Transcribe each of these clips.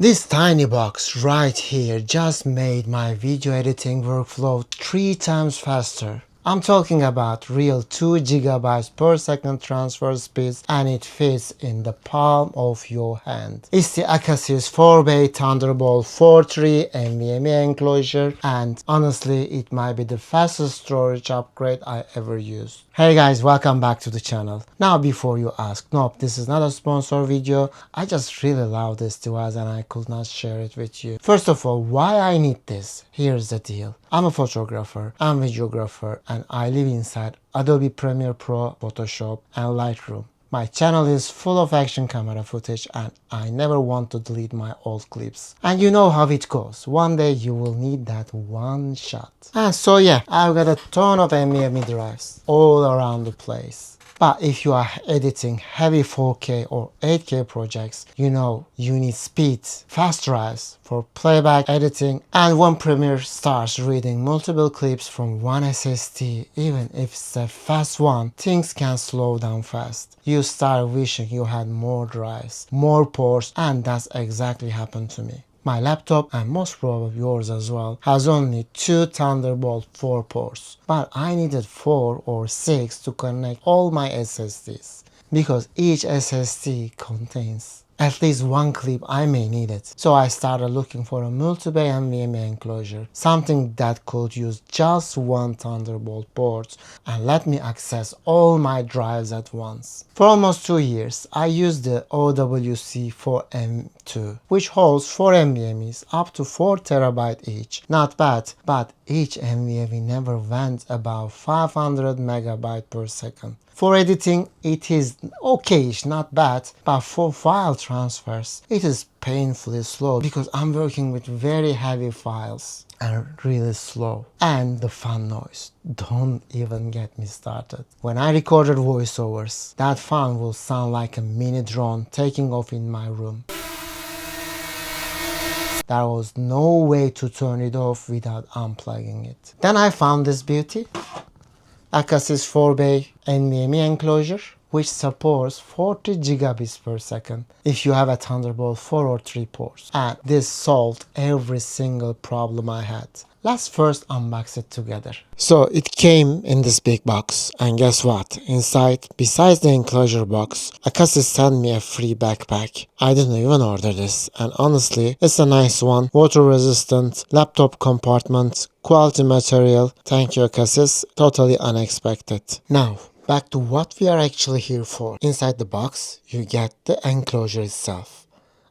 This tiny box right here just made my video editing workflow 3 times faster. I'm talking about real 2 GB per second transfer speeds, and it fits in the palm of your hand. It's the Acasis 4-bay Thunderbolt 4.3 NVMe enclosure, and honestly it might be the fastest storage upgrade I ever used. Hey guys, welcome back to the channel. Now before you ask, nope, this is not a sponsor video. I just really love this device and I could not share it with you. First of all, why I need this? Here's the deal. I'm a photographer, I'm a videographer, and I live inside Adobe Premiere Pro, Photoshop, and Lightroom. My channel is full of action camera footage and I never want to delete my old clips. And you know how it goes. One day you will need that one shot. And so yeah, I've got a ton of NVMe drives all around the place. But if you are editing heavy 4K or 8K projects, you know you need speed, fast drives for playback editing, and when Premiere starts reading multiple clips from one SSD, even if it's a fast one, things can slow down fast. You start wishing you had more drives, more ports, and that's exactly happened to me. My laptop, and most probably yours as well, has only 2 Thunderbolt 4 ports, but I needed 4 or 6 to connect all my SSDs, because each SSD contains at least one clip I may need it. So I started looking for a multi-bay NVMe enclosure, something that could use just one Thunderbolt port and let me access all my drives at once. For almost 2 years, I used the OWC4M2, which holds 4 NVMe's up to 4 TB each. Not bad, but each NVMe never went above 500 MB per second. For editing, it is okayish, not bad, but for file transfers, it is painfully slow because I'm working with very heavy files and really slow. And the fan noise, don't even get me started. When I recorded voiceovers, that fan will sound like a mini drone taking off in my room. There was no way to turn it off without unplugging it. Then I found this beauty. Acasis 4-bay NVMe enclosure, which supports 40 gigabits per second if you have a Thunderbolt 4 or 3 ports. And this solved every single problem I had. Let's first unbox it together. So it came in this big box, and guess what? Inside, besides the enclosure box, Acasis sent me a free backpack. I didn't even order this, and honestly, it's a nice one. Water resistant, laptop compartment, quality material. Thank you Acasis, totally unexpected. Now, back to what we are actually here for. Inside the box, you get the enclosure itself.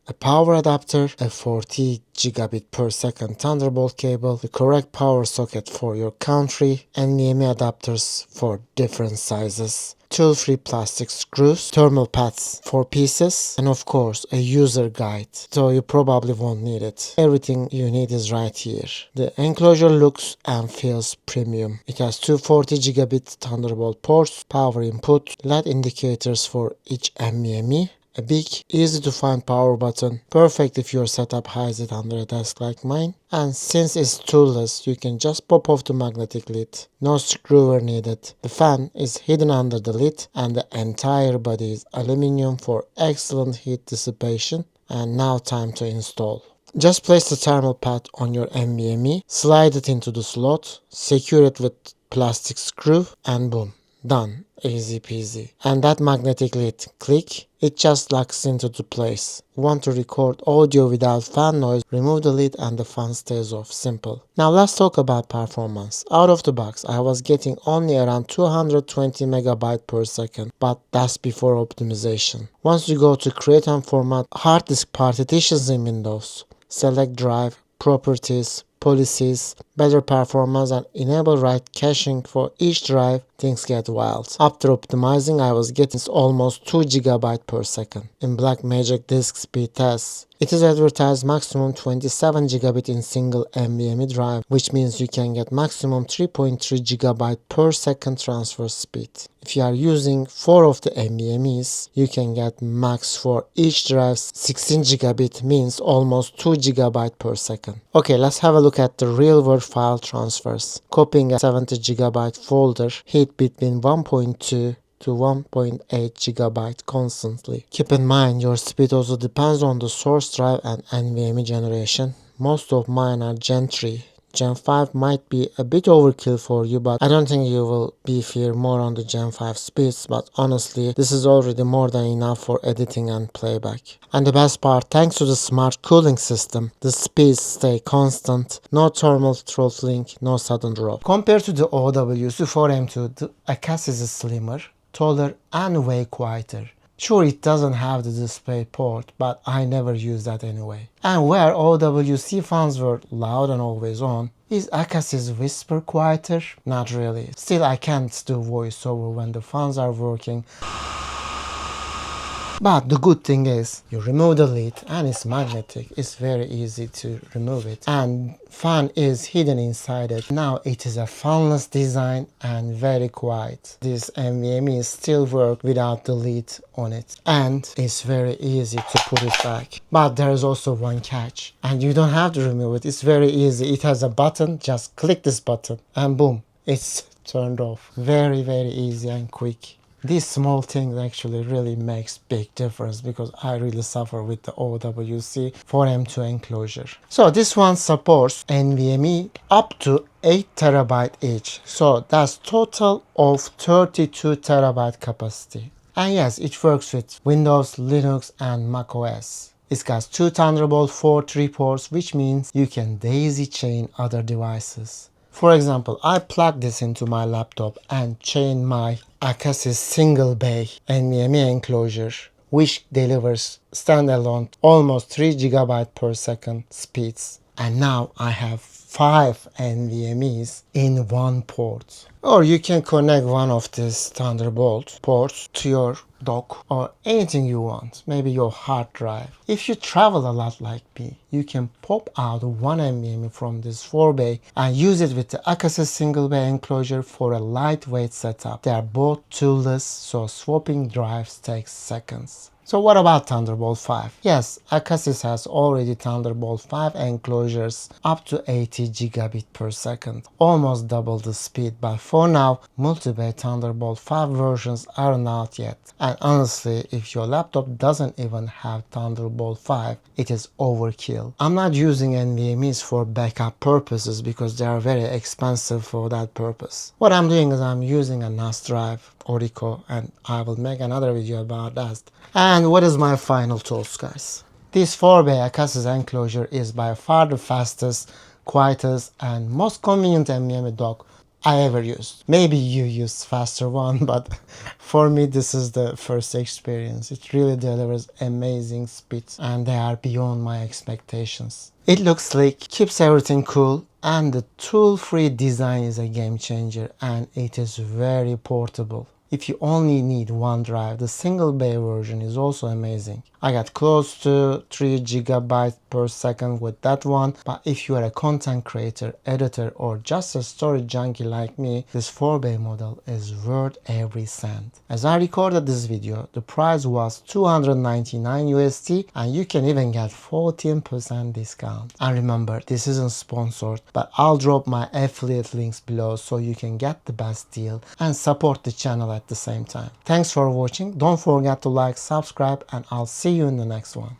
A power adapter, a 40 gigabit per second Thunderbolt cable, the correct power socket for your country, NVMe adapters for different sizes, tool-free plastic screws, thermal pads, 4 pieces, and of course a user guide, so you probably won't need it. Everything you need is right here. The enclosure looks and feels premium. It has 2 40 gigabit Thunderbolt ports, power input, LED indicators for each NVMe, a big, easy to find power button, perfect if your setup hides it under a desk like mine. And since it's toolless, you can just pop off the magnetic lid. No screwer needed. The fan is hidden under the lid and the entire body is aluminum for excellent heat dissipation. And now time to install. Just place the thermal pad on your NVMe, slide it into the slot, secure it with plastic screw, and boom, done. Easy peasy. And that magnetic lid, click, it just locks into the place. Want to record audio without fan noise, remove the lid and the fan stays off. Simple. Now let's talk about performance. Out of the box, I was getting only around 220 MB per second, but that's before optimization. Once you go to create and format hard disk partitions in Windows, select drive, properties, policies, better performance, and enable write caching for each drive, things get wild. After optimizing, I was getting almost 2 GB per second. In Blackmagic disk speed tests, it is advertised maximum 27 GB in single NVMe drive, which means you can get maximum 3.3 GB per second transfer speed. If you are using 4 of the NVMe's, you can get max for each drive 16 GB, means almost 2 GB per second. Okay, let's have a look at the real world file transfers. Copying a 70 GB folder, hit between 1.2 to 1.8 GB constantly. Keep in mind your speed also depends on the source drive and NVMe generation. Most of mine are Gen 3. Gen 5 might be a bit overkill for you, but I don't think you will be fear more on the Gen 5 speeds, but honestly, this is already more than enough for editing and playback. And the best part, thanks to the smart cooling system, the speeds stay constant, no thermal throttling, no sudden drop. Compared to the OWC4M2, the Acasis is slimmer, taller, and way quieter. Sure, it doesn't have the display port, but I never use that anyway. And where OWC fans were loud and always on, is Acasis whisper quieter? Not really. Still, I can't do voiceover when the fans are working. But the good thing is, you remove the lid and it's magnetic. It's very easy to remove it. And fan is hidden inside it. Now it is a fanless design and very quiet. This NVMe still works without the lid on it. And it's very easy to put it back. But there is also one catch. And you don't have to remove it. It's very easy. It has a button. Just click this button and boom, it's turned off. Very, very easy and quick. These small things actually really makes big difference because I really suffer with the OWC4M2 enclosure. So this one supports NVMe up to 8 TB each. So that's total of 32 TB capacity. And yes, it works with Windows, Linux and Mac OS. It's got 2 Thunderbolt 4.3 ports, which means you can daisy chain other devices. For example, I plug this into my laptop and chain my Acasis single bay NVMe enclosure, which delivers standalone almost 3 GB per second speeds. And now I have 5 NVMe's in one port. Or you can connect one of these Thunderbolt ports to your dock or anything you want, maybe your hard drive. If you travel a lot like me, you can pop out one NVMe from this 4-bay and use it with the Acasis single bay enclosure for a lightweight setup. They are both toolless, so swapping drives takes seconds. So what about Thunderbolt 5? Yes, Acasis has already Thunderbolt 5 enclosures up to 80 gigabit per second, almost double the speed, but for now, multi-bay Thunderbolt 5 versions aren't out yet. And honestly, if your laptop doesn't even have Thunderbolt 5, it is overkill. I'm not using NVMe's for backup purposes because they are very expensive for that purpose. What I'm doing is I'm using a NAS drive, Orico, and I will make another video about that. And what is my final thoughts, guys? This 4-bay Acasis enclosure is by far the fastest, quietest, and most convenient NVMe dock I ever used. Maybe you used faster one, but for me this is the first experience. It really delivers amazing speeds and they are beyond my expectations. It looks slick, keeps everything cool, and the tool-free design is a game changer and it is very portable. If you only need one drive, the single bay version is also amazing. I got close to 3 GB per second with that one, but if you are a content creator, editor, or just a storage junkie like me, this 4-bay model is worth every cent. As I recorded this video, the price was $299 USD and you can even get 14% discount. And remember, this isn't sponsored, but I'll drop my affiliate links below so you can get the best deal and support the channel at the same time. Thanks for watching. Don't forget to like, subscribe, and I'll see you in the next one.